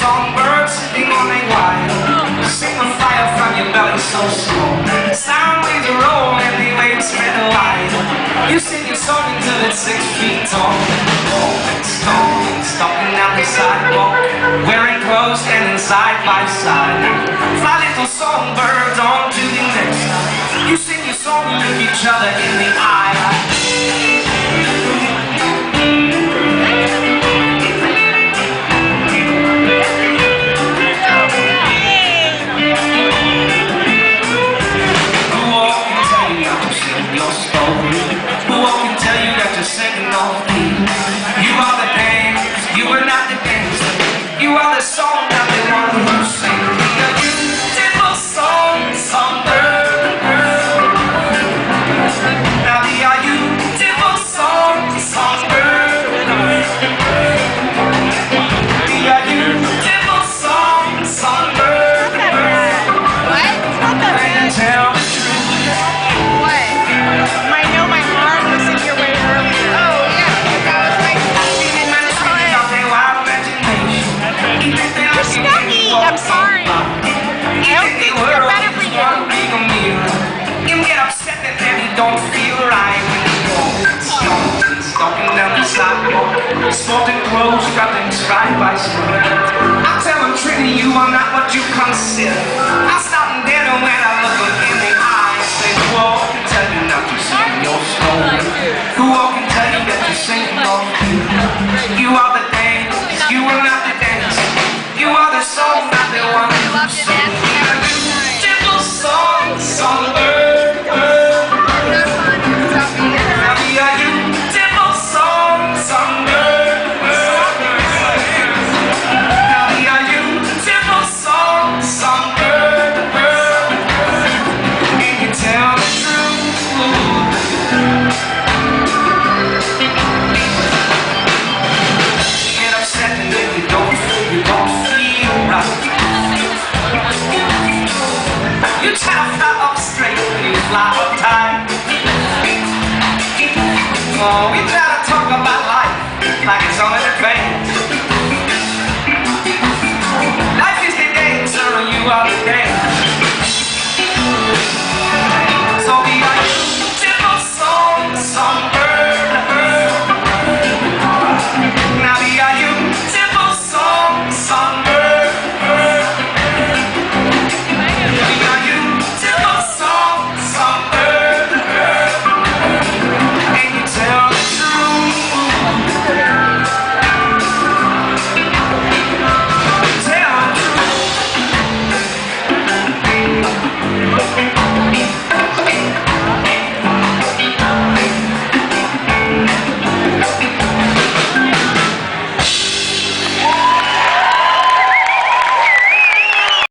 songbird sitting on a wire. Sing the fire from your belly so slow. Sound waves roll and the waves spread wide. You sing your song until it's 6 feet tall. Rolling stone, stalking down the sidewalk, wearing clothes standing side by side. Fly little songbirds on to the next time. You sing your song and look each other in the eye. I'm sorry. I don't think we're better for you. You get upset that you don't feel right when you go stalking down the sidewalk, sporting clothes, dropping stride by stride. I'll tell them, Trini, you are not what you consider. I'll stop them dead when I look them in the eye. Say, who all can tell you not to sing your story? Who all can tell you that you sing your fear? You are the dance, you are not the dance. You are the song, not the one who sings. Gentle song, songbird. Now we are you, gentle song, songbird. Now we are you, gentle song, songbird. And you tell the truth. You get upset and then you don't feel right. You try to fly up straight when you fly up tight. Oh,